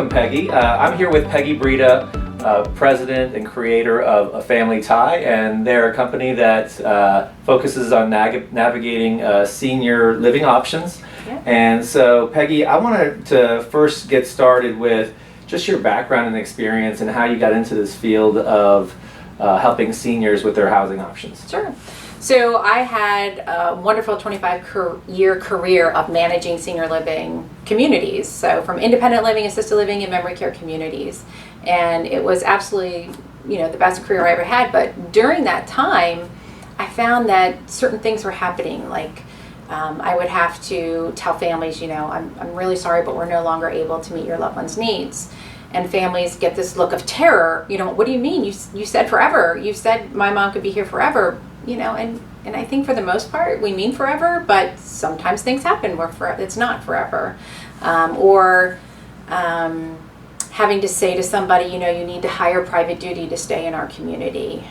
welcome, Peggy. I'm here with Peggy Breda, president and creator of A Family Tie, and they're a company that focuses on navigating senior living options. Yeah. And so, Peggy, I wanted to first get started with just your background and experience and how you got into this field of helping seniors with their housing options. Sure. So I had a wonderful 25-year career of managing senior living communities. So from independent living, assisted living, and memory care communities. And it was absolutely, the best career I ever had. But during that time, I found that certain things were happening. Like I would have to tell families, I'm really sorry, but we're no longer able to meet your loved one's needs. And families get this look of terror. What do you mean? You said forever. You said my mom could be here forever. And I think for the most part we mean forever, but sometimes things happen where it's not forever. Or having to say to somebody, you need to hire private duty to stay in our community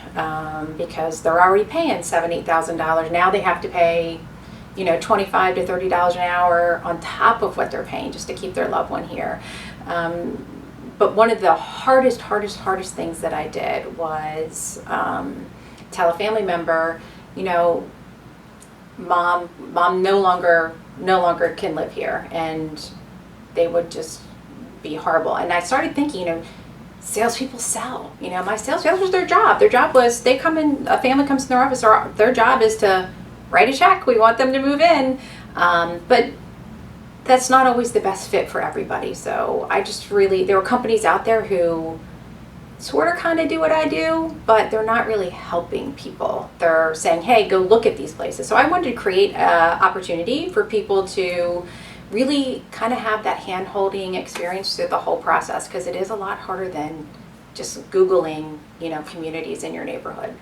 because they're already paying $7,000, $8,000. Now they have to pay, $25 to $30 an hour on top of what they're paying just to keep their loved one here. But one of the hardest things that I did was tell a family member, mom no longer can live here, and they would just be horrible. And I started thinking, salespeople sell. My sales was their job. Their job was a family comes in their office, or their job is to write a check. We want them to move in, but that's not always the best fit for everybody. So there were companies out there who sort of kind of do what I do, but they're not really helping people. They're saying, hey, go look at these places. So I wanted to create an opportunity for people to really kind of have that hand-holding experience through the whole process, because it is a lot harder than just Googling, communities in your neighborhood.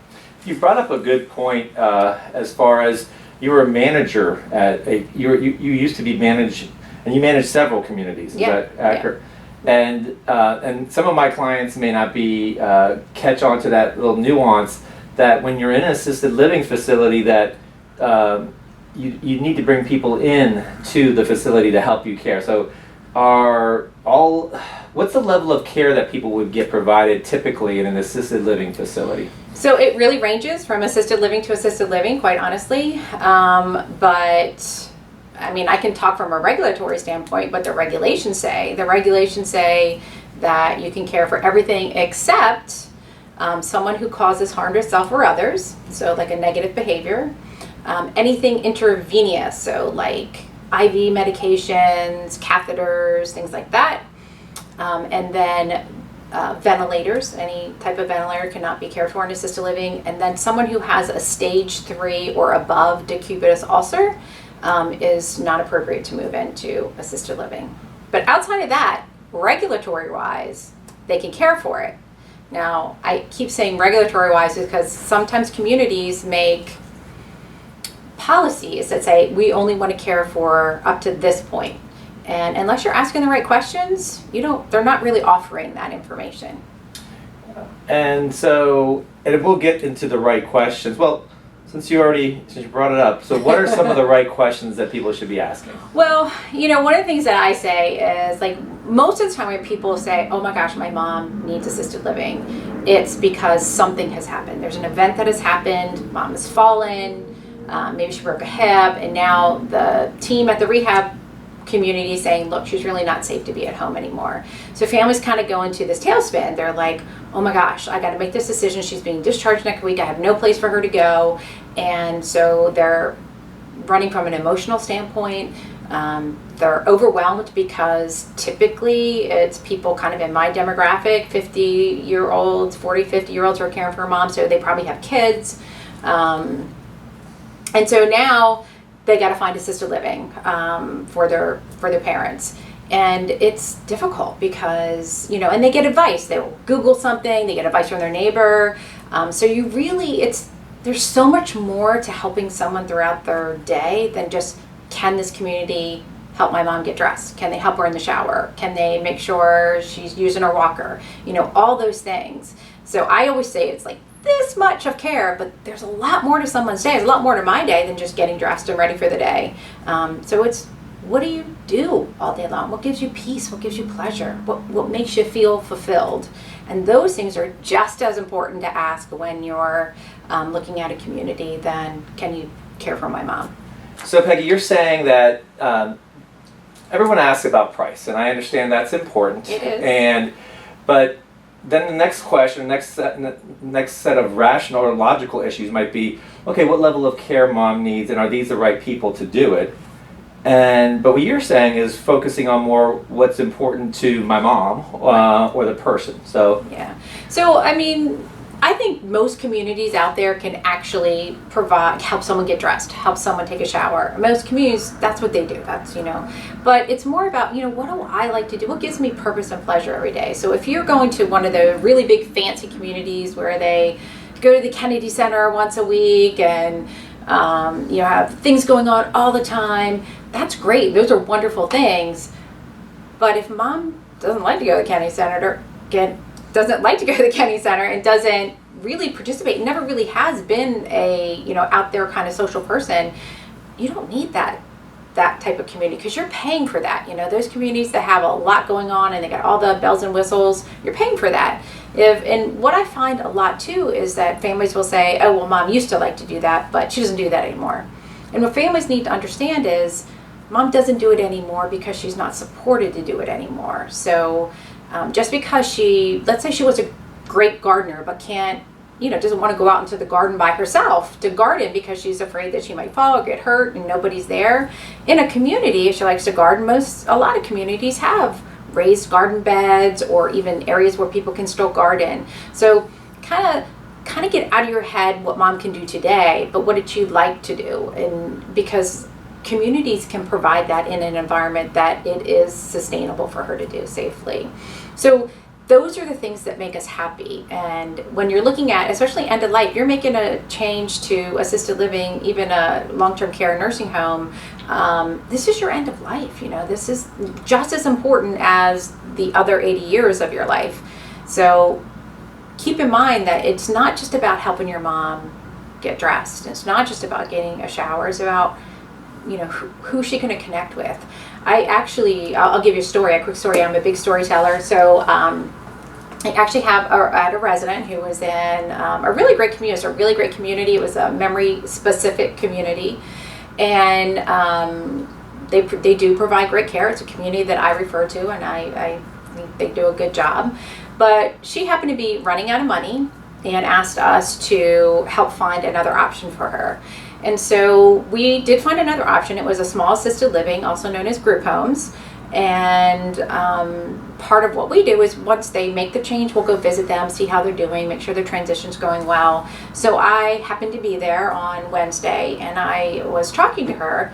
You brought up a good point as far as you were a manager at you used to be managed, and you managed several communities. Is that accurate? Yeah. And some of my clients may not be catch on to that little nuance that when you're in an assisted living facility that you need to bring people in to the facility to help you care. So what's the level of care that people would get provided typically in an assisted living facility? So it really ranges from assisted living to assisted living, quite honestly. But I can talk from a regulatory standpoint, but the regulations say that you can care for everything except someone who causes harm to self or others, so like a negative behavior, anything intravenous, so like IV medications, catheters, things like that, and then ventilators. Any type of ventilator cannot be cared for in assisted living, and then someone who has a stage 3 or above decubitus ulcer is not appropriate to move into assisted living. But outside of that, regulatory-wise, they can care for it. Now, I keep saying regulatory-wise because sometimes communities make policies that say we only want to care for up to this point. And unless you're asking the right questions, they're not really offering that information. And so, and we'll get into the right questions. Well, since you brought it up, so what are some of the right questions that people should be asking? Well, one of the things that I say is, like, most of the time when people say, oh my gosh, my mom needs assisted living, it's because something has happened. There's an event that has happened, mom has fallen, maybe she broke a hip, and now the team at the rehab community is saying, look, she's really not safe to be at home anymore. So families kind of go into this tailspin. They're like, oh my gosh, I got to make this decision. She's being discharged next week. I have no place for her to go. And so they're running from an emotional standpoint. They're overwhelmed because typically it's people kind of in my demographic, 50-year-olds, 40, 50-year-olds who are caring for a mom. So they probably have kids. And so now they got to find assisted living for their parents. And it's difficult because, and they get advice. They'll Google something, they get advice from their neighbor. So there's so much more to helping someone throughout their day than just, can this community help my mom get dressed? Can they help her in the shower? Can they make sure she's using her walker? All those things. So I always say it's like this much of care, but there's a lot more to someone's day. There's a lot more to my day than just getting dressed and ready for the day. So it's what do you do all day long? What gives you peace? What gives you pleasure? What makes you feel fulfilled? And those things are just as important to ask when you're looking at a community than, can you care for my mom? So Peggy, you're saying that everyone asks about price, and I understand that's important. It is. But then the next question, next set of rational or logical issues might be, okay, what level of care mom needs, and are these the right people to do it? But what you're saying is focusing on more what's important to my mom or the person. So yeah. So I mean, I think most communities out there can actually help someone get dressed, help someone take a shower. Most communities, that's what they do. That's, but it's more about, what do I like to do? What gives me purpose and pleasure every day? So if you're going to one of the really big fancy communities where they go to the Kennedy Center once a week and have things going on all the time, that's great. Those are wonderful things. But if mom doesn't like to go to the Kennedy Center, doesn't like to go to the Kennedy Center and doesn't really participate, never really has been a out there kind of social person, you don't need that type of community, because you're paying for that. Those communities that have a lot going on and they got all the bells and whistles, you're paying for that. And what I find a lot too is that families will say, oh, well, mom used to like to do that, but she doesn't do that anymore. And what families need to understand is mom doesn't do it anymore because she's not supported to do it anymore. So just because let's say she was a great gardener, but doesn't want to go out into the garden by herself to garden because she's afraid that she might fall or get hurt and nobody's there. In a community, if she likes to garden, a lot of communities have raised garden beds or even areas where people can still garden. So kind of get out of your head what mom can do today, but what did she like to do? And because communities can provide that in an environment that it is sustainable for her to do safely. So those are the things that make us happy. And when you're looking at, especially end of life, you're making a change to assisted living, even a long-term care nursing home, this is your end of life. This is just as important as the other 80 years of your life. So keep in mind that it's not just about helping your mom get dressed. It's not just about getting a shower. It's about who's she going to connect with. I'll give you a quick story. I'm a big storyteller. So I actually had a resident who was in a really great community. It's a really great community. It was a memory-specific community. And they do provide great care. It's a community that I refer to, and I think they do a good job. But she happened to be running out of money and asked us to help find another option for her. And so we did find another option. It was a small assisted living, also known as group homes. And part of what we do is once they make the change, we'll go visit them, see how they're doing, make sure their transition's going well. So I happened to be there on Wednesday, and I was talking to her,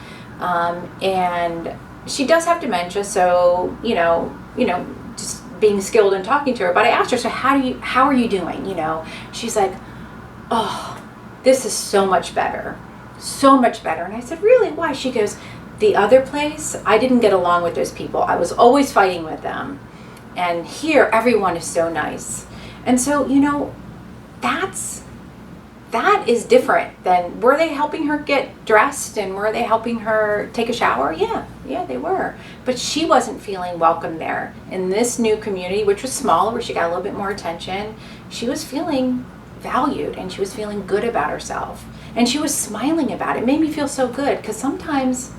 and she does have dementia, so just being skilled in talking to her. But I asked her, so how are you doing? She's like, oh, this is so much better. So much better. And I said, really? Why? She goes, the other place, I didn't get along with those people. I was always fighting with them. And here, everyone is so nice. And so, that is different than, were they helping her get dressed and were they helping her take a shower? Yeah, they were. But she wasn't feeling welcome there. In this new community, which was smaller, where she got a little bit more attention, she was feeling valued and she was feeling good about herself. And she was smiling about it. It made me feel so good, because sometimes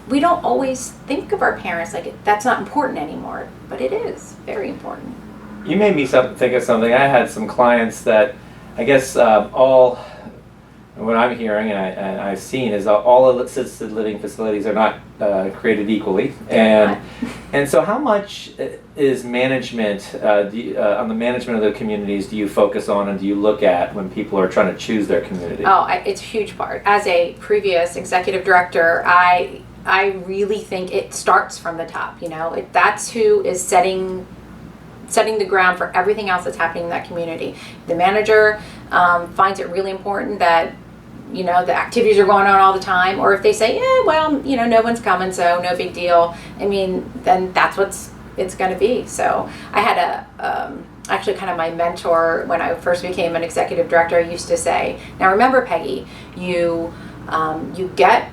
we don't always think of our parents like that's not important anymore, but it is very important. You made me think of something. I had some clients that I guess all what I'm hearing and I've seen is all assisted living facilities are not created equally, and so how much is management on the management of the communities do you focus on and do you look at when people are trying to choose their community? Oh, it's a huge part. As a previous executive director, I really think it starts from the top. That's who is setting the ground for everything else that's happening in that community. The manager finds it really important that the activities are going on all the time, or if they say, no one's coming, so no big deal, then that's what it's going to be. So I had actually kind of my mentor when I first became an executive director used to say, now remember, Peggy, you get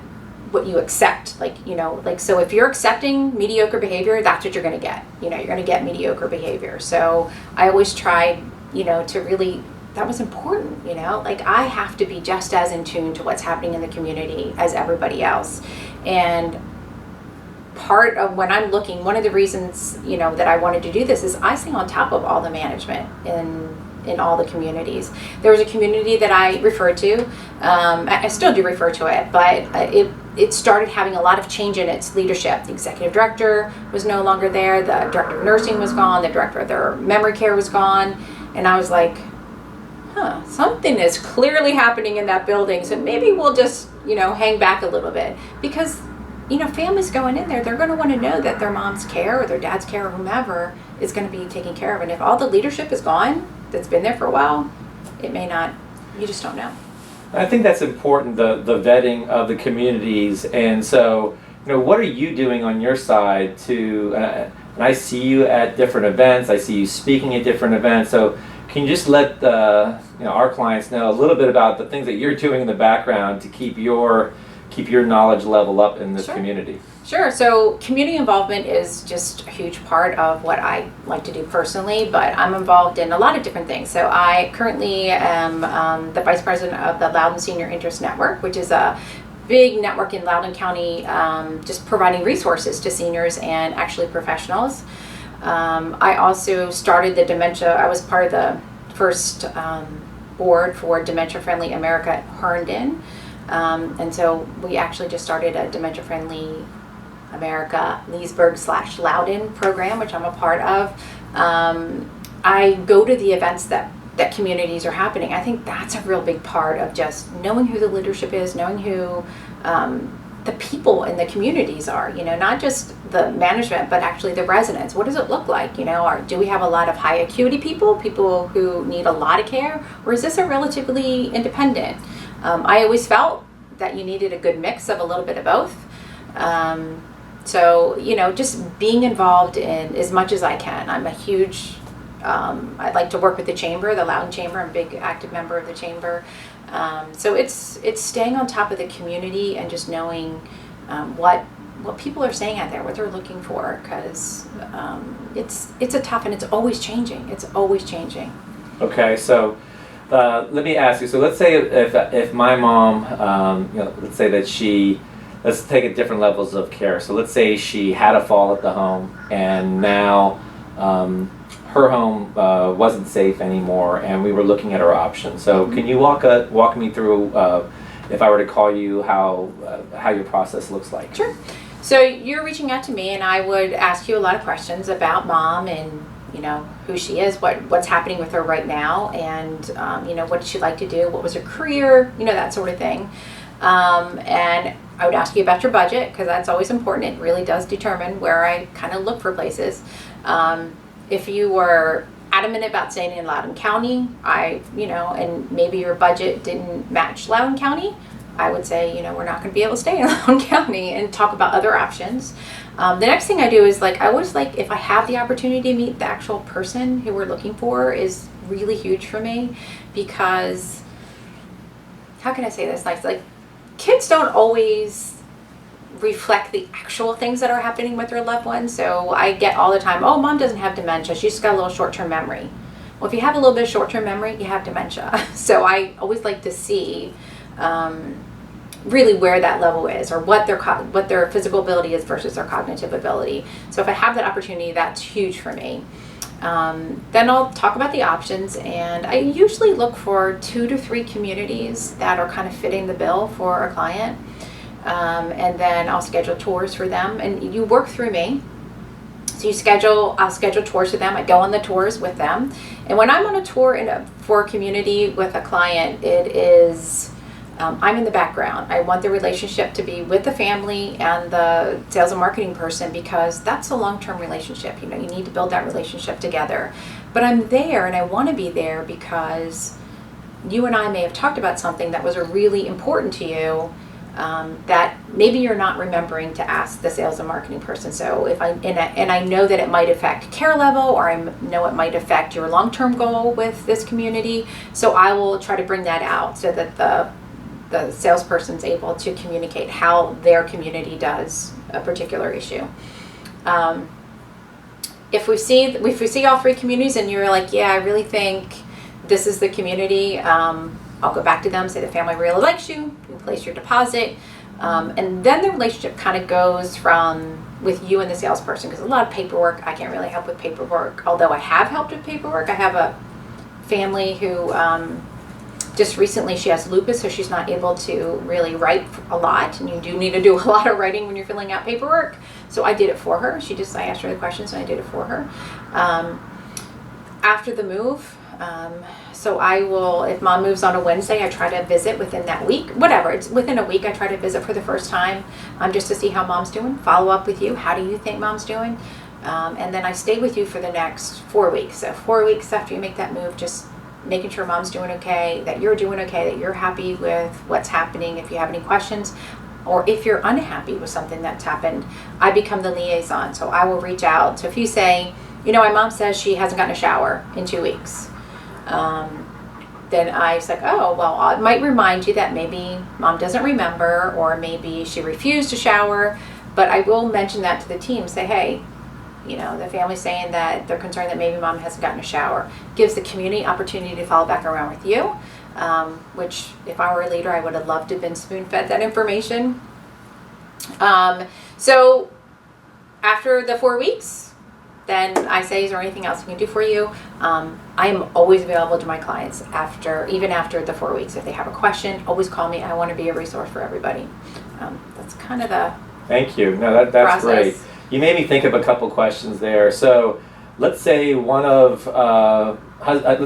what you accept, so if you're accepting mediocre behavior, that's what you're going to get. You're going to get mediocre behavior. So I always tried, to really, that was important, I have to be just as in tune to what's happening in the community as everybody else. And part of when I'm looking, one of the reasons, that I wanted to do this is I stay on top of all the management in all the communities. There was a community that I referred to. I still do refer to it, but it started having a lot of change in its leadership. The executive director was no longer there. The director of nursing was gone. The director of their memory care was gone. And I was like, something is clearly happening in that building. So maybe we'll just, hang back a little bit, because families going in there, they're going to want to know that their mom's care or their dad's care or whomever is going to be taken care of. And if all the leadership is gone, that's been there for a while, it may not, you just don't know. I think that's important, the vetting of the communities. And so, what are you doing on your side to, and I see you at different events, I see you speaking at different events, so can you just let our clients know a little bit about the things that you're doing in the background to keep your knowledge level up in this community? Sure. So community involvement is just a huge part of what I like to do personally, but I'm involved in a lot of different things. So I currently am the vice president of the Loudoun Senior Interest Network, which is a big network in Loudoun County, just providing resources to seniors and actually professionals. I also started the dementia, I was part of the first board for Dementia Friendly America at Herndon. And so we actually just started a Dementia Friendly America Leesburg/Loudoun program, which I'm a part of. I go to the events that communities are happening. I think that's a real big part of just knowing who the leadership is, knowing who the people in the communities are, not just the management, but actually the residents. What does it look like? Do we have a lot of high acuity people who need a lot of care, or is this a relatively independent? I always felt that you needed a good mix of a little bit of both. So, just being involved in as much as I can. I'm a huge, I like to work with the chamber, the Loudoun Chamber. I'm a big active member of the chamber. So it's staying on top of the community and just knowing what people are saying out there, what they're looking for, because it's a tough, and it's always changing. It's always changing. Okay, so let me ask you. So let's say if my mom, let's say that let's take it different levels of care. So let's say she had a fall at the home, and now her home wasn't safe anymore, and we were looking at our options. So can you walk me through, if I were to call you, how your process looks like? Sure. So you're reaching out to me, and I would ask you a lot of questions about mom and who she is, what's happening with her right now, and what did she like to do, what was her career, that sort of thing. And I would ask you about your budget, because that's always important. It really does determine where I kind of look for places. If you were adamant about staying in Loudoun County, and maybe your budget didn't match Loudoun County, I would say, we're not going to be able to stay in Loudoun County, and talk about other options. The next thing I do is I always if I have the opportunity to meet the actual person who we're looking for, is really huge for me, because how can I say this? Kids don't always reflect the actual things that are happening with their loved ones. So I get all the time, oh, mom doesn't have dementia, she's just got a little short-term memory. Well, if you have a little bit of short-term memory, you have dementia. So I always like to see really where that level is, or what their physical ability is versus their cognitive ability. So if I have that opportunity, that's huge for me. Then I'll talk about the options, and I usually look for 2 to 3 communities that are kind of fitting the bill for a client. And then I'll schedule tours for them, and you work through me. So I'll schedule tours for them. I go on the tours with them. And when I'm on a tour for a community with a client, it is, I'm in the background. I want the relationship to be with the family and the sales and marketing person, because that's a long-term relationship. You need to build that relationship together. But I'm there, and I want to be there because you and I may have talked about something that was really important to you, that maybe you're not remembering to ask the sales and marketing person. So if I know that it might affect care level, or I know it might affect your long-term goal with this community, so I will try to bring that out so that the salesperson's able to communicate how their community does a particular issue. If we see all three communities and you're like, yeah, I really think this is the community, I'll go back to them, say the family really likes you, you place your deposit, and then the relationship kind of goes from with you and the salesperson, because a lot of paperwork, I can't really help with paperwork, although I have helped with paperwork. I have a family who just recently, she has lupus, so she's not able to really write a lot, and you do need to do a lot of writing when you're filling out paperwork. So I did it for her. I asked her the questions and I did it for her. After the move, so I will, if mom moves on a Wednesday, I try to visit within that week, whatever, it's within a week, I try to visit for the first time, just to see how mom's doing, follow up with you, how do you think mom's doing? And then I stay with you for the next 4 weeks. So 4 weeks after you make that move, just making sure mom's doing okay, that you're doing okay, that you're happy with what's happening. If you have any questions, or if you're unhappy with something that's happened, I become the liaison. So I will reach out. So if you say, my mom says she hasn't gotten a shower in 2 weeks, then I was like, oh, well, I might remind you that maybe mom doesn't remember, or maybe she refused to shower, but I will mention that to the team, say, hey, the family's saying that they're concerned that maybe mom hasn't gotten a shower. Gives the community opportunity to follow back around with you, which if I were a leader, I would have loved to have been spoon-fed that information. So after the 4 weeks, then I say, is there anything else I can do for you? I am always available to my clients even after the 4 weeks. If they have a question, always call me. I want to be a resource for everybody. That's kind of the Thank you. No, that's process. Great. You made me think of a couple questions there. So let's say let's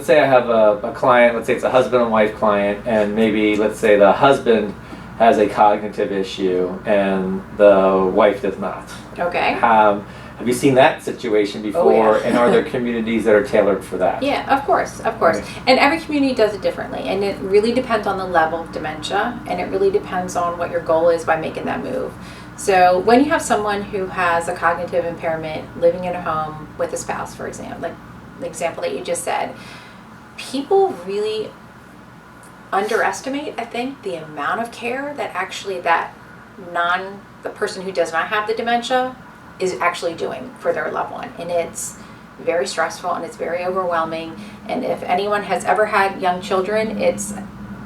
say I have a client, let's say it's a husband and wife client, and maybe let's say the husband has a cognitive issue and the wife does not. Okay. Have you seen that situation before? Oh, yeah. And are there communities that are tailored for that? Yeah, of course. Okay. And every community does it differently, and it really depends on the level of dementia, and it really depends on what your goal is by making that move. So when you have someone who has a cognitive impairment living in a home with a spouse, for example, like the example that you just said, people really underestimate, I think, the amount of care that actually the person who does not have the dementia is actually doing for their loved one. And it's very stressful and it's very overwhelming. And if anyone has ever had young children, it's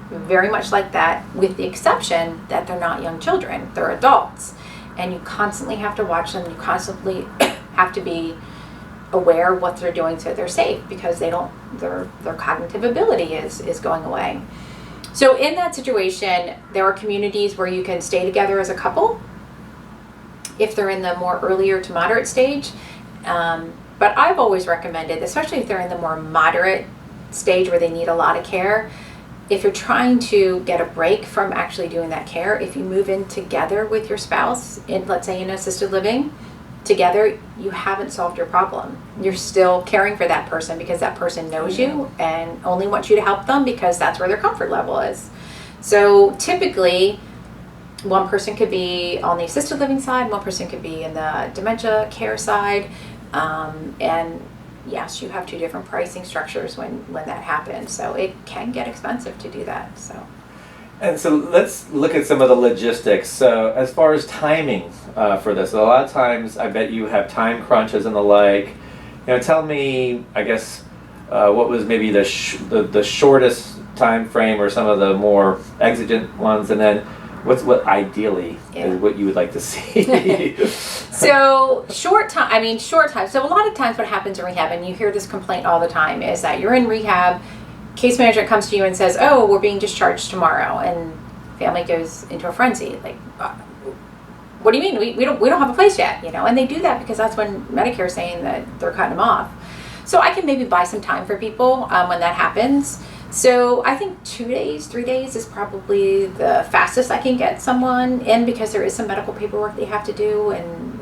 very much like that, with the exception that they're not young children, they're adults. And you constantly have to watch them, you constantly have to be aware of what they're doing so they're safe, because their cognitive ability is going away. So in that situation, there are communities where you can stay together as a couple if they're in the more earlier to moderate stage. But I've always recommended, especially if they're in the more moderate stage where they need a lot of care, if you're trying to get a break from actually doing that care, if you move in together with your spouse, let's say in assisted living, together, you haven't solved your problem. You're still caring for that person because that person knows you and only wants you to help them because that's where their comfort level is. So typically, one person could be on the assisted living side, one person could be in the dementia care side, and yes, you have two different pricing structures when that happens. So it can get expensive to do that. And so let's look at some of the logistics. So as far as timing for this, a lot of times I bet you have time crunches and the like. Tell me, I guess, what was maybe the shortest time frame or some of the more exigent ones, and then what ideally is what you would like to see? So short time. So a lot of times what happens in rehab, and you hear this complaint all the time, is that you're in rehab, case manager comes to you and says, oh, we're being discharged tomorrow, and family goes into a frenzy. Like, what do you mean? We don't have a place yet, And they do that because that's when Medicare is saying that they're cutting them off. So I can maybe buy some time for people when that happens. So I think 2 days, 3 days is probably the fastest I can get someone in, because there is some medical paperwork they have to do, and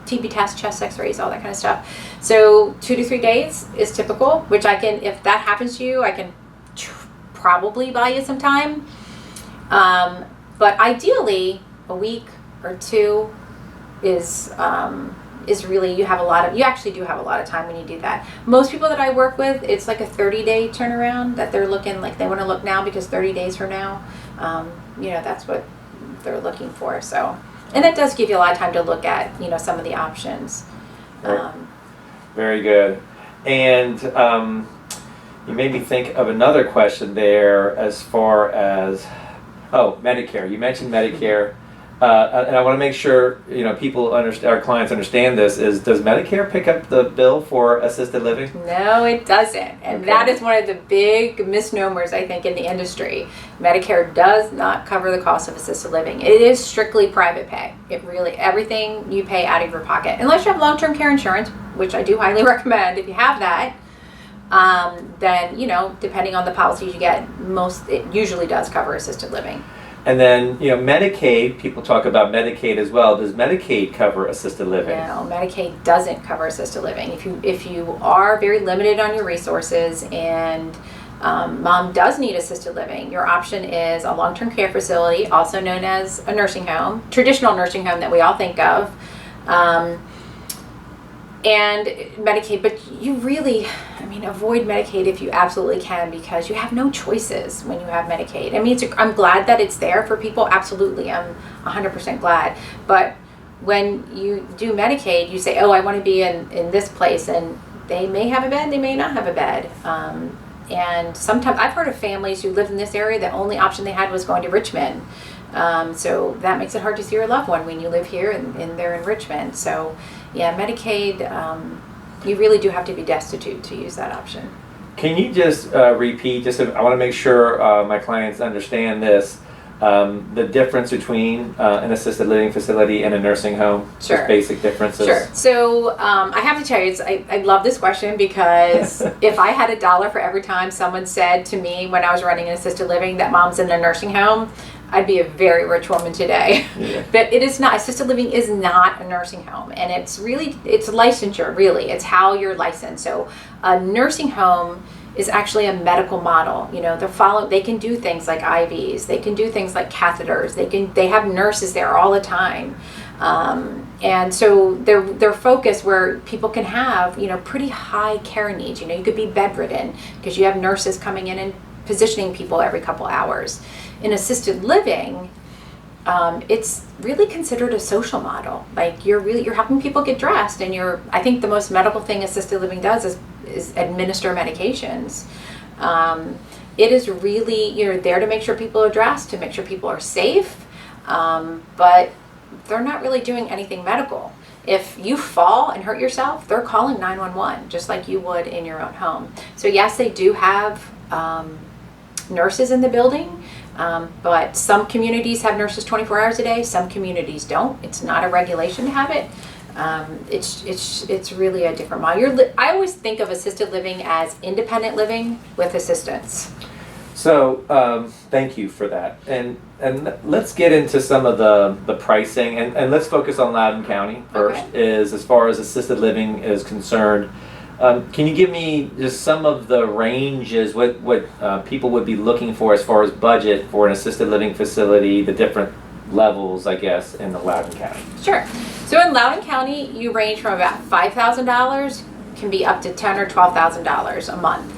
TB tests, chest x-rays, all that kind of stuff. So 2 to 3 days is typical, which I can, if that happens to you, I can probably buy you some time. But ideally, a week or two is really, you actually do have a lot of time when you do that. Most people that I work with, it's like a 30-day turnaround that they're looking, like they want to look now because 30 days from now That's what they're looking for. So, and that does give you a lot of time to look at, some of the options. Very good. And you made me think of another question there as far as, Medicare. You mentioned Medicare. And I want to make sure people our clients understand this. Does Medicare pick up the bill for assisted living? No, it doesn't, and that is one of the big misnomers I think in the industry. Medicare does not cover the cost of assisted living. It is strictly private pay. It really everything you pay out of your pocket, unless you have long-term care insurance, which I do highly recommend. If you have that, then depending on the policies you get, it usually does cover assisted living. And then, Medicaid, people talk about Medicaid as well. Does Medicaid cover assisted living? No, Medicaid doesn't cover assisted living. If you are very limited on your resources and mom does need assisted living, your option is a long-term care facility, also known as a nursing home, traditional nursing home that we all think of, and Medicaid. But you really, avoid Medicaid if you absolutely can, because you have no choices when you have Medicaid. I'm glad that it's there for people. Absolutely, I'm 100% glad. But when you do Medicaid, you say, I want to be in this place, and they may have a bed, they may not have a bed. And sometimes I've heard of families who lived in this area, the only option they had was going to Richmond. So that makes it hard to see your loved one when you live here and they're in Richmond. So yeah, Medicaid, you really do have to be destitute to use that option. Can you just repeat, I want to make sure my clients understand this, the difference between an assisted living facility and a nursing home? Sure. Just basic differences. Sure. So I have to tell you, I love this question, because if I had $1 for every time someone said to me when I was running an assisted living that mom's in a nursing home, I'd be a very rich woman today. Yeah. But it is not. Assisted living is not a nursing home, and it's licensure. Really, it's how you're licensed. So a nursing home is actually a medical model. They can do things like IVs. They can do things like catheters. They have nurses there all the time. And so they're focused where people can have, pretty high care needs. You could be bedridden because you have nurses coming in and positioning people every couple hours. In assisted living, it's really considered a social model. Like you're helping people get dressed, and I think the most medical thing assisted living does is administer medications. It is really, you're there to make sure people are dressed, to make sure people are safe, but they're not really doing anything medical. If you fall and hurt yourself, they're calling 911 just like you would in your own home. So yes, they do have nurses in the building. But some communities have nurses 24 hours a day. Some communities don't. It's not a regulation to have it. It's really a different model. I always think of assisted living as independent living with assistance. So thank you for that. And let's get into some of the pricing, and let's focus on Loudoun County first. Okay. As far as assisted living is concerned. Can you give me just some of the ranges, what people would be looking for as far as budget for an assisted living facility, the different levels, I guess, in the Loudoun County? Sure. So in Loudoun County, you range from about $5,000, can be up to $10,000 or $12,000 a month.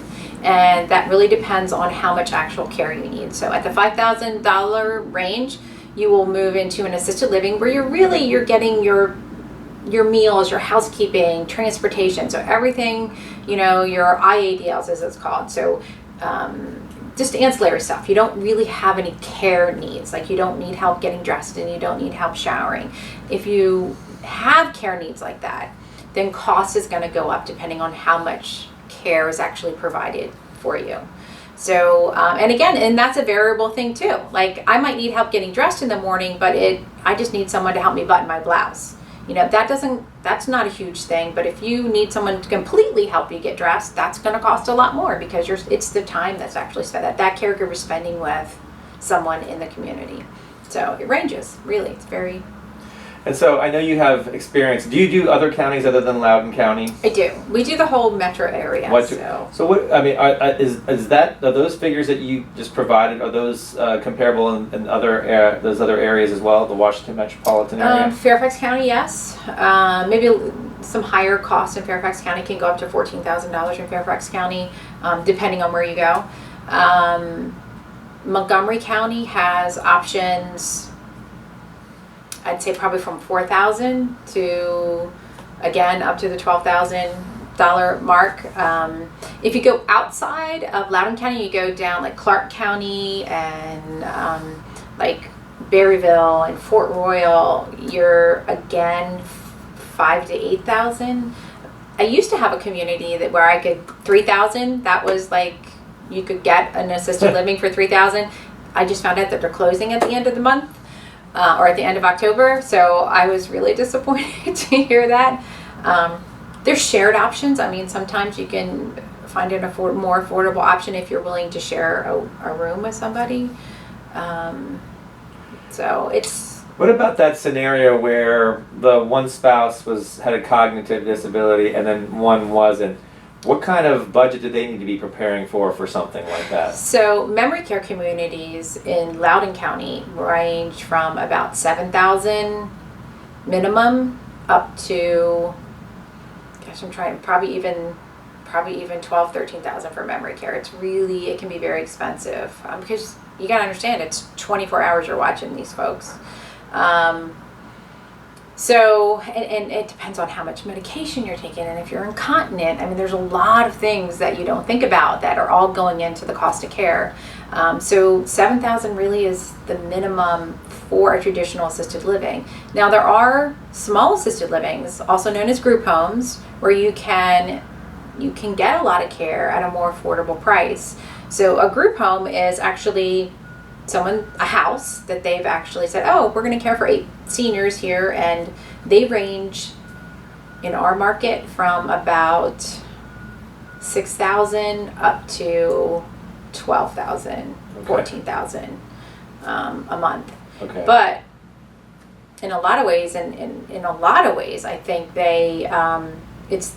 And that really depends on how much actual care you need. So at the $5,000 range, you will move into an assisted living where you're getting your meals, your housekeeping, transportation, so everything, your IADLs as it's called. So just ancillary stuff. You don't really have any care needs, like you don't need help getting dressed and you don't need help showering. If you have care needs like that, then cost is going to go up depending on how much care is actually provided for you. So, and that's a variable thing too. Like I might need help getting dressed in the morning, but I just need someone to help me button my blouse. That's not a huge thing, but if you need someone to completely help you get dressed, that's going to cost a lot more, because it's the time that's actually spent that caregiver is spending with someone in the community. So it ranges, really. It's very. And so I know you have experience. Do you do other counties other than Loudoun County? I do. We do the whole metro area. So what? I mean, are those figures that you just provided? Are those comparable in those other areas as well? The Washington metropolitan area. Fairfax County, yes. Maybe some higher costs in Fairfax County can go up to $14,000 in Fairfax County, depending on where you go. Montgomery County has options, I'd say probably from $4,000 to, again, up to the $12,000 mark. If you go outside of Loudoun County, you go down like Clark County and like Berryville and Fort Royal, you're again 5,000 to 8,000. I used to have a community that where I could 3,000. That was like you could get an assisted living for 3,000. I just found out that they're closing at the end of the month or at the end of October. So I was really disappointed to hear that. There's shared options. I mean, sometimes you can find an more affordable option if you're willing to share a room with somebody. So it's. What about that scenario where the one spouse had a cognitive disability and then one wasn't? What kind of budget do they need to be preparing for something like that? So memory care communities in Loudoun County range from about 7,000 minimum up to, gosh, I'm trying, probably even 12, 13,000 for memory care. It can be very expensive because you got to understand it's 24 hours you're watching these folks. So, and it depends on how much medication you're taking and if you're incontinent. I mean, there's a lot of things that you don't think about that are all going into the cost of care. So 7,000 really is the minimum for a traditional assisted living. Now, there are small assisted livings, also known as group homes, where you can get a lot of care at a more affordable price. So a group home is actually a house that they've actually said, oh, we're going to care for 8 seniors here, and they range in our market from about 6,000 up to 12,000, 14,000 a month. Okay. But in a lot of ways, I think it's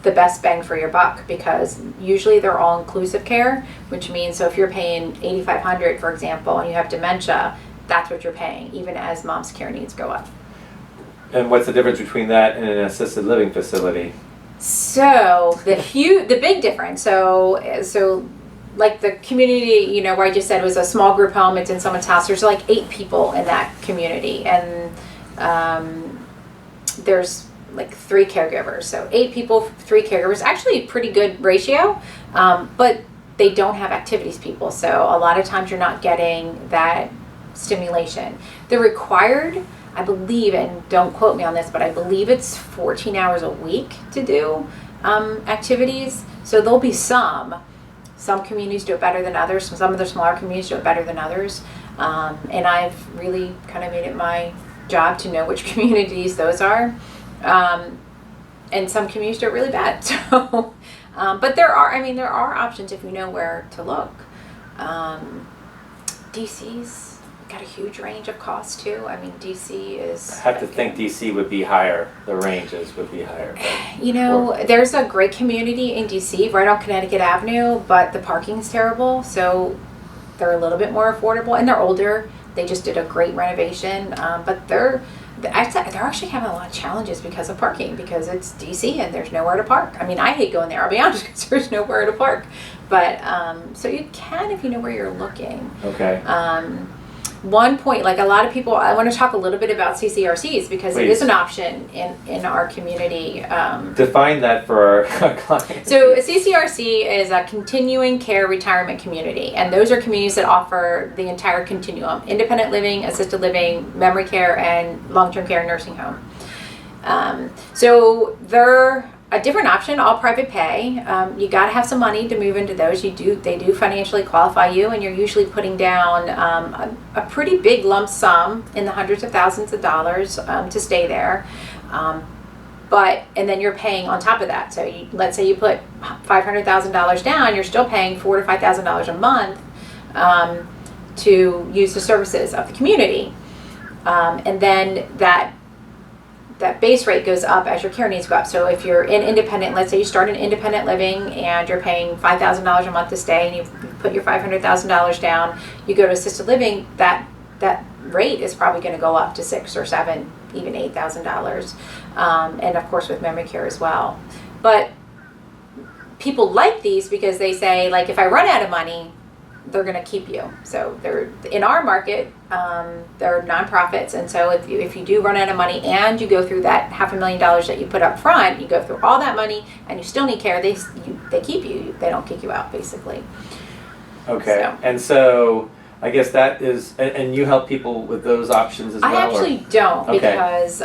the best bang for your buck, because usually they're all inclusive care, which means, so if you're paying $8,500, for example, and you have dementia, that's what you're paying, even as mom's care needs go up. And what's the difference between that and an assisted living facility? So the big difference, so like the community, where I just said was a small group home, it's in someone's house, there's like 8 people in that community, and there's like 3 caregivers. So 8 people, 3 caregivers, actually a pretty good ratio, but they don't have activities people. So a lot of times you're not getting that stimulation. They're required, I believe, and don't quote me on this, but I believe it's 14 hours a week to do activities. So there'll be some communities do it better than others. Some of the smaller communities do it better than others. And I've really kind of made it my job to know which communities those are. And some communities do it really bad. So, but there are options if you know where to look. DC's got a huge range of costs too. I mean, DC is. I have to think DC would be higher. The ranges would be higher. There's a great community in DC right on Connecticut Avenue, but the parking's terrible. So they're a little bit more affordable, and they're older. They just did a great renovation, but they're actually having a lot of challenges because of parking, because it's DC and there's nowhere to park. I mean, I hate going there, I'll be honest, because there's nowhere to park. But so you can if you know where you're looking. Okay. One point, like a lot of people, I want to talk a little bit about CCRCs, because Please. It is an option in our community. Define that for our clients. So a CCRC is a continuing care retirement community, and those are communities that offer the entire continuum: independent living, assisted living, memory care, and long-term care nursing home. So they're a different option, all private pay. You got to have some money to move into those. They do financially qualify you, and you're usually putting down a pretty big lump sum in the hundreds of thousands of dollars to stay there. And then you're paying on top of that. So let's say you put $500,000 down, you're still paying $4,000 to $5,000 a month to use the services of the community. And then that base rate goes up as your care needs go up. So if you're in independent, let's say you start in independent living and you're paying $5,000 a month to stay, and you put your $500,000 down, you go to assisted living, that rate is probably going to go up to $6,000 or $7,000, even $8,000. And of course with memory care as well. But people like these because they say, like, if I run out of money, they're going to keep you. So they're in our market, they're nonprofits, and so if you do run out of money and you go through that $500,000 that you put up front, you go through all that money and you still need care, they keep you. They don't kick you out, basically. Okay, So. and so I guess that is, and you help people with those options as well? I actually don't, Okay. because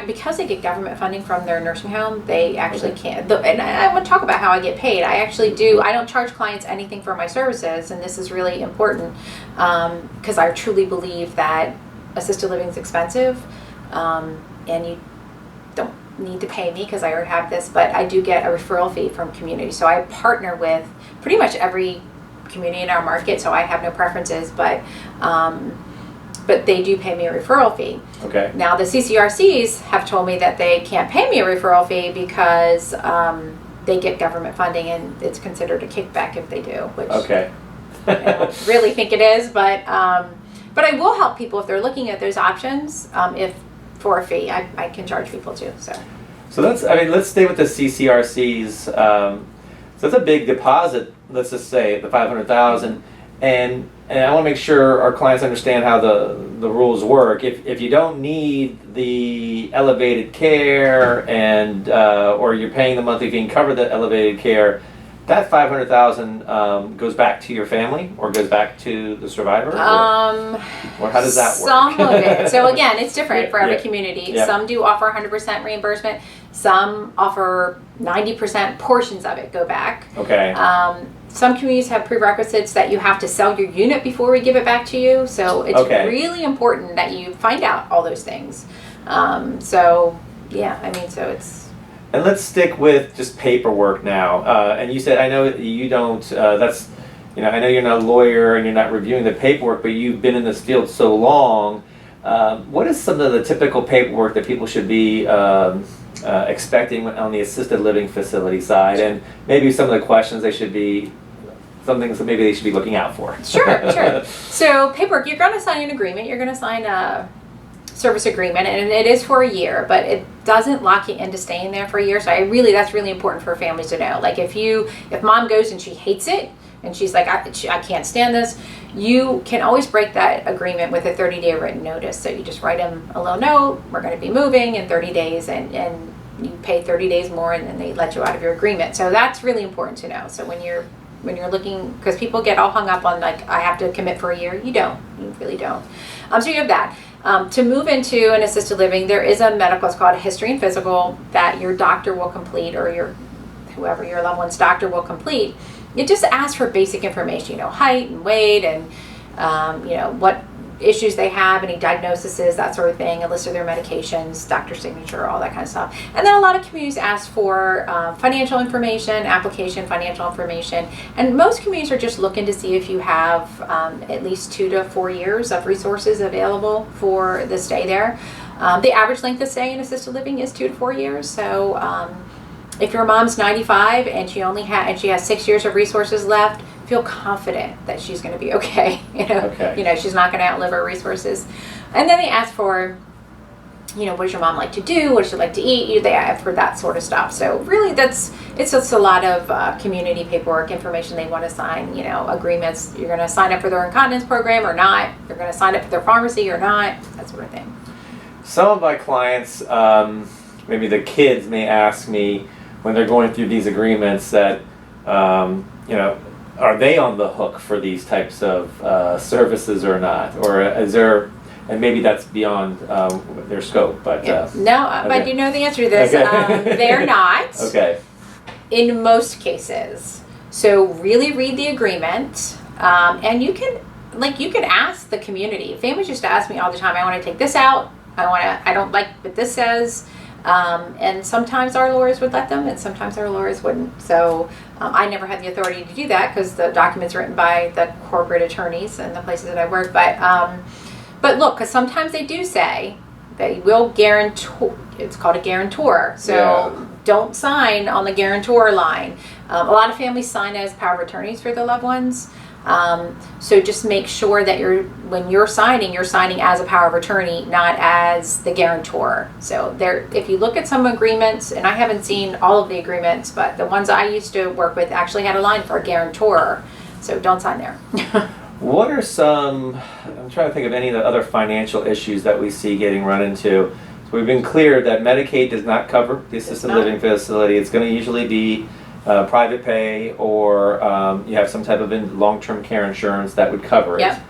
because they get government funding from their nursing home, they actually can't. And I would talk about how I get paid. I actually do. I don't charge clients anything for my services, and this is really important because I truly believe that assisted living is expensive, and you don't need to pay me because I already have this, but I do get a referral fee from community. So I partner with pretty much every community in our market, so I have no preferences, but they do pay me a referral fee. Okay. Now the CCRCs have told me that they can't pay me a referral fee because they get government funding and it's considered a kickback if they do, which Okay. I don't really think it is, but I will help people if they're looking at those options. If for a fee, I can charge people too. So let's stay with the CCRCs. So that's a big deposit. Let's just say the $500,000, and I want to make sure our clients understand how the rules work. If you don't need the elevated care and or you're paying the monthly fee and cover the elevated care, that $500,000 goes back to your family or goes back to the survivor? Or how does that work? Some of it. So again, it's different for every Yeah. community. Yeah. Some do offer 100% reimbursement. Some offer 90%. Portions of it go back. Okay. Some communities have prerequisites that you have to sell your unit before we give it back to you. So it's Okay. really important that you find out all those things. So it's. And let's stick with just paperwork now. And you said, I know you don't, I know you're not a lawyer and you're not reviewing the paperwork, but you've been in this field so long. What is some of the typical paperwork that people should be expecting on the assisted living facility side? And maybe some of the questions some things that maybe they should be looking out for. Sure. So paperwork, you're going to sign an agreement. You're going to sign a service agreement, and it is for a year, but it doesn't lock you into staying there for a year. So that's really important for families to know. Like if mom goes and she hates it and she's like, I can't stand this, you can always break that agreement with a 30-day written notice. So you just write them a little note, we're going to be moving in 30 days, and you pay 30 days more, and then they let you out of your agreement. So that's really important to know. So when you're looking, because people get all hung up on like, I have to commit for a year. You really don't. So you have that. To move into an assisted living, there is a medical, it's called a history and physical, that your doctor will complete, or whoever your loved one's doctor will complete. It just asks for basic information, height and weight, and what issues they have, any diagnoses, that sort of thing, a list of their medications, doctor's signature, all that kind of stuff. And then a lot of communities ask for financial information, financial information, and most communities are just looking to see if you have at least 2 to 4 years of resources available for the stay there. The average length of stay in assisted living is 2 to 4 years. So if your mom's 95 and she has 6 years of resources left, feel confident that she's going to be okay. Okay. She's not going to outlive her resources. And then they ask for, what does your mom like to do? What does she like to eat? They ask for that sort of stuff. So really, it's just a lot of community paperwork information they want to sign. Agreements. You're going to sign up for their incontinence program or not. You're going to sign up for their pharmacy or not. That sort of thing. Some of my clients, maybe the kids may ask me when they're going through these agreements that, are they on the hook for these types of services or not? Or is there, and maybe that's beyond their scope, but... No, but you know the answer to this. Okay. They're not. Okay. In most cases. So really read the agreement, and you can ask the community. Families just ask me all the time, I want to take this out. I don't like what this says. And sometimes our lawyers would let them, and sometimes our lawyers wouldn't. So I never had the authority to do that because the document's written by the corporate attorneys and the places that I work. But look, because sometimes they do say they will guarantor. It's called a guarantor. So don't sign on the guarantor line. A lot of families sign as power of attorneys for their loved ones. So just make sure that when you're signing as a power of attorney, not as the guarantor. So if you look at some agreements, and I haven't seen all of the agreements, but the ones I used to work with actually had a line for a guarantor. So don't sign there. What are some, I'm trying to think of any of the other financial issues that we see getting run into. So we've been clear that Medicaid does not cover the assisted living facility. It's going to usually be private pay, or you have some type of long-term care insurance that would cover it. Yep.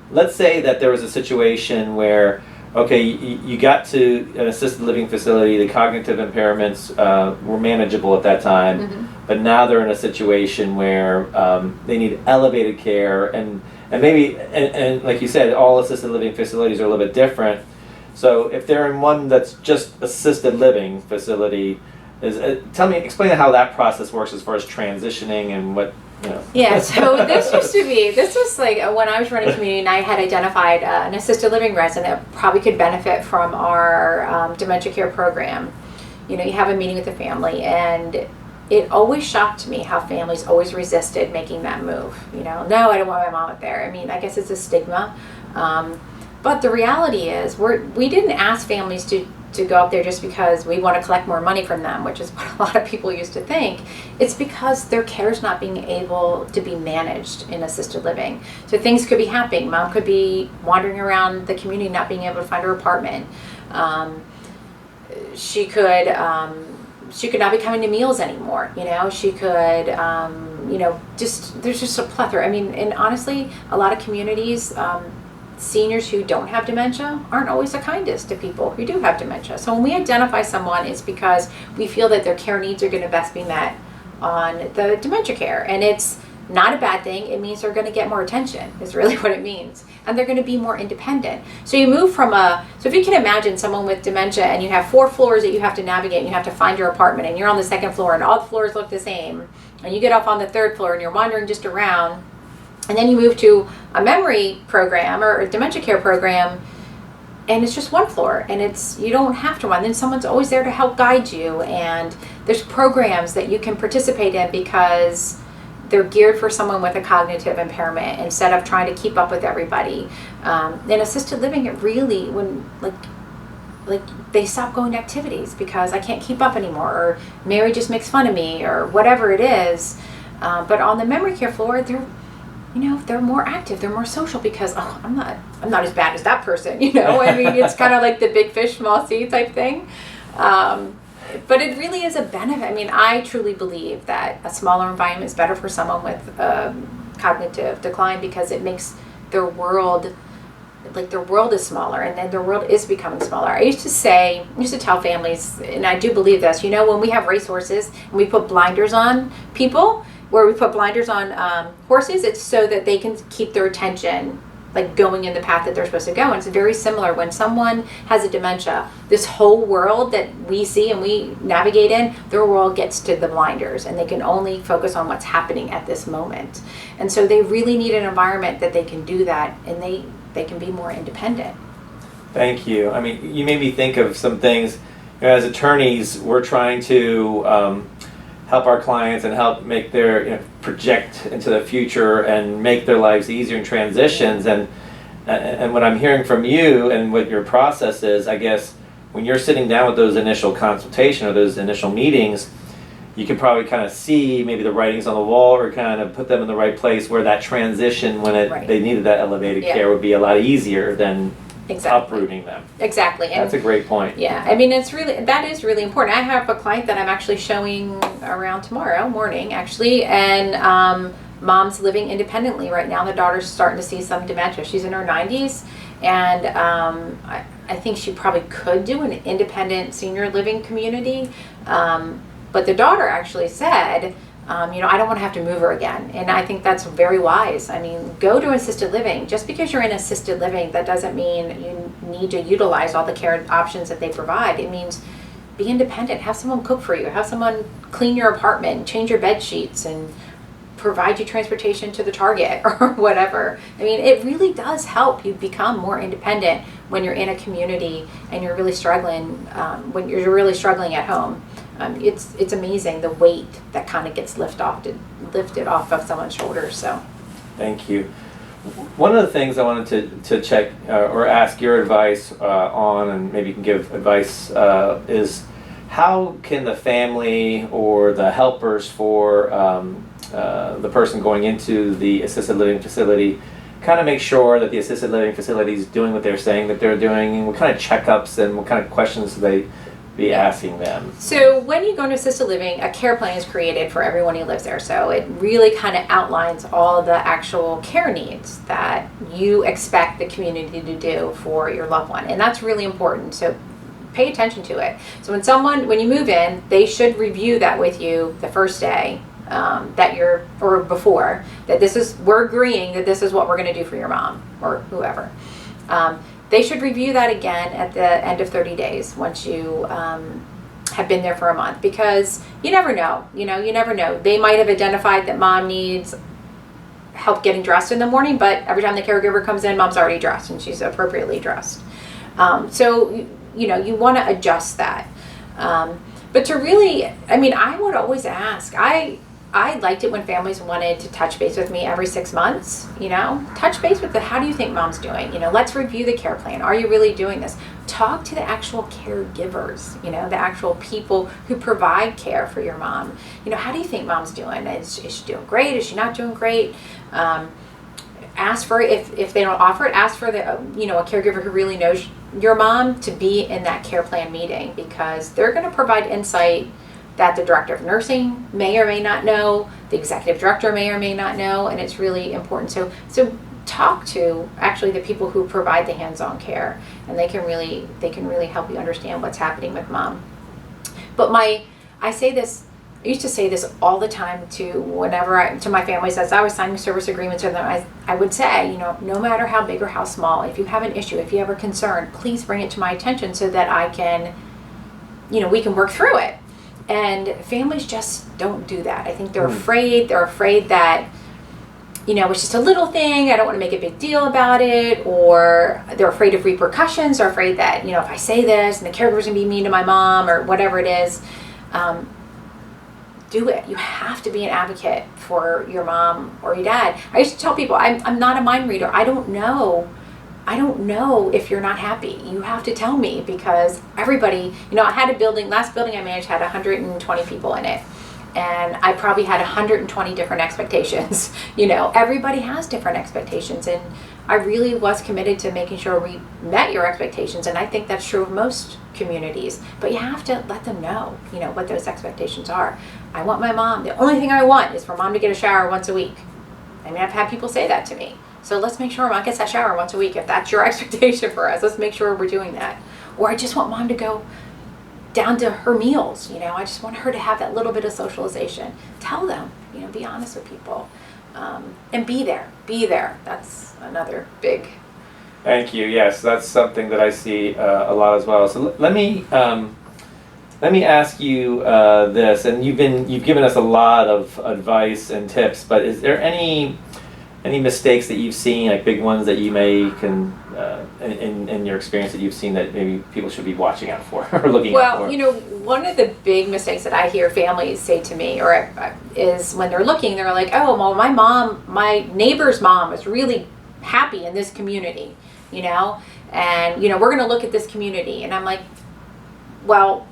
Let's say that there was a situation where, okay, you got to an assisted living facility, the cognitive impairments were manageable at that time, but now they're in a situation where they need elevated care, and maybe, and like you said, all assisted living facilities are a little bit different. So if they're in one that's just assisted living facility, explain how that process works as far as transitioning and what, you know. Yeah, so this was like when I was running community and I had identified an assisted living resident that probably could benefit from our dementia care program. You know, you have a meeting with the family, and it always shocked me how families always resisted making that move. You know, no, I don't want my mom up there. I mean, I guess it's a stigma. But the reality is we didn't ask families to go up there just because we want to collect more money from them, which is what a lot of people used to think. It's because their care is not being able to be managed in assisted living. So things could be happening. Mom could be wandering around the community not being able to find her apartment. She could not be coming to meals anymore. You know, she could, there's just a plethora. I mean, and honestly, a lot of communities, seniors who don't have dementia aren't always the kindest to people who do have dementia. So when we identify someone, it's because we feel that their care needs are going to best be met on the dementia care. And it's not a bad thing. It means they're going to get more attention, is really what it means. And they're going to be more independent. So you move from so if you can imagine someone with dementia and you have 4 floors that you have to navigate, and you have to find your apartment, and you're on the 2nd floor and all the floors look the same, and you get off on the 3rd floor and you're wandering just around, and then you move to a memory program or a dementia care program, and it's just 1 floor, and you don't have to run. Then someone's always there to help guide you, and there's programs that you can participate in because they're geared for someone with a cognitive impairment instead of trying to keep up with everybody. In assisted living, it really, when like they stop going to activities because I can't keep up anymore, or Mary just makes fun of me, or whatever it is. But on the memory care floor, they're more active, they're more social because, I'm not as bad as that person, you know. I mean, it's kind of like the big fish, small sea type thing. But it really is a benefit. I mean, I truly believe that a smaller environment is better for someone with cognitive decline because it makes their world is smaller, and then their world is becoming smaller. I used to tell families, and I do believe this, when we have racehorses and we put blinders on people, where we put blinders on horses, it's so that they can keep their attention like going in the path that they're supposed to go. And it's very similar when someone has a dementia. This whole world that we see and we navigate in, their world gets to the blinders, and they can only focus on what's happening at this moment. And so they really need an environment that they can do that, and they can be more independent. Thank you. I mean, you made me think of some things. As attorneys, we're trying to help our clients and help make their project into the future and make their lives easier in transitions. And what I'm hearing from you and what your process is, I guess, when you're sitting down with those initial consultation or those initial meetings, you can probably kind of see maybe the writings on the wall, or kind of put them in the right place where that transition when they needed that elevated care would be a lot easier than uprooting them. Exactly. And that's a great point. Yeah, I mean, that is really important. I have a client that I'm actually showing around tomorrow morning, actually, and mom's living independently right now. The daughter's starting to see some dementia. She's in her 90s, and I think she probably could do an independent senior living community, but the daughter actually said, I don't want to have to move her again. And I think that's very wise. I mean, go to assisted living. Just because you're in assisted living, that doesn't mean you need to utilize all the care options that they provide. It means be independent. Have someone cook for you. Have someone clean your apartment, change your bed sheets, and provide you transportation to the Target or whatever. I mean, it really does help you become more independent when you're in a community and you're really struggling, when you're really struggling at home. It's amazing the weight that kind of gets lifted off of someone's shoulders. So, thank you. One of the things I wanted to check or ask your advice on, and maybe you can give advice, is how can the family or the helpers for the person going into the assisted living facility kind of make sure that the assisted living facility is doing what they're saying that they're doing, and what kind of checkups and what kind of questions do they be asking them? So when you go into assisted living, a care plan is created for everyone who lives there. So it really kind of outlines all the actual care needs that you expect the community to do for your loved one. And that's really important. So pay attention to it. So when you move in, they should review that with you the first day or before, that we're agreeing that this is what we're going to do for your mom or whoever. They should review that again at the end of 30 days once you have been there for a month, because you never know. You never know. They might have identified that mom needs help getting dressed in the morning, but every time the caregiver comes in, mom's already dressed and she's appropriately dressed. So you want to adjust that. But to really, I would always ask. I liked it when families wanted to touch base with me every 6 months, touch base with how do you think mom's doing? Let's review the care plan. Are you really doing this? Talk to the actual caregivers, the actual people who provide care for your mom. How do you think mom's doing? Is she doing great? Is she not doing great? Ask for, if they don't offer it, ask for a caregiver who really knows your mom to be in that care plan meeting, because they're going to provide insight that the director of nursing may or may not know, the executive director may or may not know, and it's really important. So talk to actually the people who provide the hands-on care, and they can really help you understand what's happening with mom. But I used to say this all the time to my families as I was signing service agreements with them. I would say, no matter how big or how small, if you have an issue, if you have a concern, please bring it to my attention so that I can, we can work through it. And families just don't do that. I think they're afraid. They're afraid that, it's just a little thing. I don't want to make a big deal about it. Or they're afraid of repercussions. They're afraid that, if I say this and the caregiver's going to be mean to my mom or whatever it is, do it. You have to be an advocate for your mom or your dad. I used to tell people, I'm not a mind reader. I don't know if you're not happy. You have to tell me, because everybody, I had last building I managed had 120 people in it. And I probably had 120 different expectations. Everybody has different expectations. And I really was committed to making sure we met your expectations. And I think that's true of most communities. But you have to let them know, what those expectations are. I want my mom. The only thing I want is for mom to get a shower once a week. I've had people say that to me. So let's make sure mom gets that shower once a week. If that's your expectation for us, let's make sure we're doing that. Or I just want mom to go down to her meals. I just want her to have that little bit of socialization. Tell them, be honest with people. And be there. That's another big. Thank you. Yes, that's something that I see a lot as well. So let me ask you this, and you've given us a lot of advice and tips, but is there any mistakes that you've seen, like big ones that you in your experience that you've seen that maybe people should be watching out for or looking out for? Well, one of the big mistakes that I hear families say to me is when they're looking, they're like, oh, well, my neighbor's mom is really happy in this community, and, we're going to look at this community. And I'm like, well,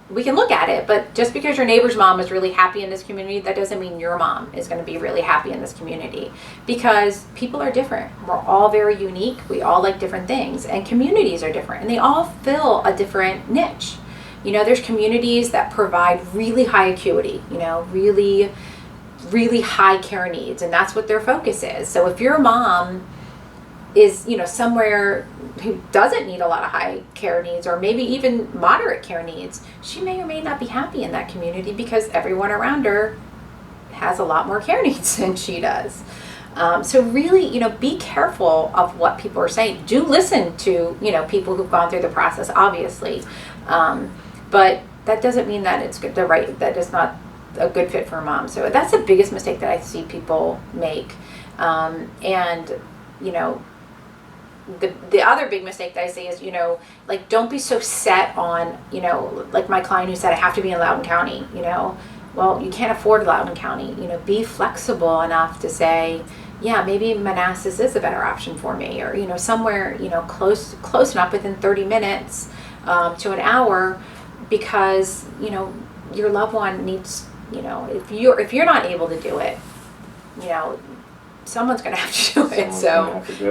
we can look at it, but just because your neighbor's mom is really happy in this community, that doesn't mean your mom is going to be really happy in this community, because people are different. We're all very unique. We all like different things, and communities are different, and they all fill a different niche. There's communities that provide really high acuity, really, really high care needs, and that's what their focus is. So if your mom is, somewhere who doesn't need a lot of high care needs, or maybe even moderate care needs, she may or may not be happy in that community because everyone around her has a lot more care needs than she does. So really, be careful of what people are saying. Do listen to, people who've gone through the process, obviously. But that doesn't mean that it's that is not a good fit for a mom. So that's the biggest mistake that I see people make. The other big mistake that I see is, don't be so set on, like my client who said, I have to be in Loudoun County, well, you can't afford Loudoun County, be flexible enough to say, yeah, maybe Manassas is a better option for me, or, somewhere, close enough within 30 minutes to an hour because, you know, your loved one needs, you know, if you're not able to do it, you know, someone's going to have to do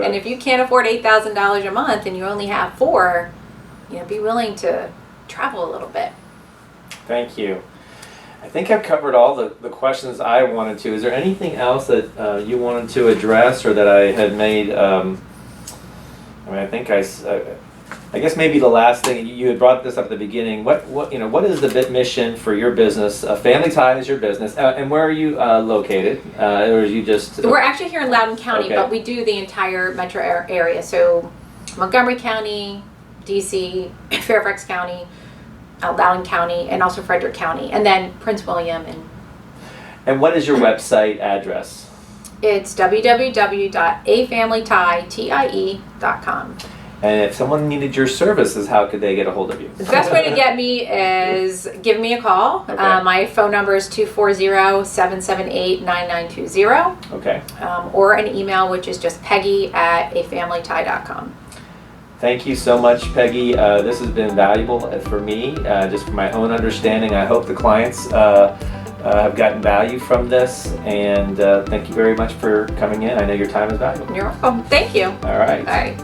it. And if you can't afford $8,000 a month and you only have 4, you know, be willing to travel a little bit. Thank you. I think I've covered all the questions I wanted to. Is there anything else that you wanted to address, or that I had made? I mean, I think I guess maybe the last thing, you had brought this up at the beginning. What is the mission for your business? Family Tie is your business, and where are you located? Or are you just? We're actually here in Loudoun County, Okay. but we do the entire metro area. So Montgomery County, DC, Fairfax County, Loudoun County, and also Frederick County, and then Prince William. And what is your website address? It's www.afamilytie.com. And if someone needed your services, how could they get a hold of you? The best way to get me is give me a call. Okay. My phone number is 240-778-9920. Okay. Or an email, which is just peggy@afamilytie.com. Thank you so much, Peggy. This has been valuable for me, just for my own understanding. I hope the clients have gotten value from this, and thank you very much for coming in. I know your time is valuable. You're welcome. Thank you. All right. All right.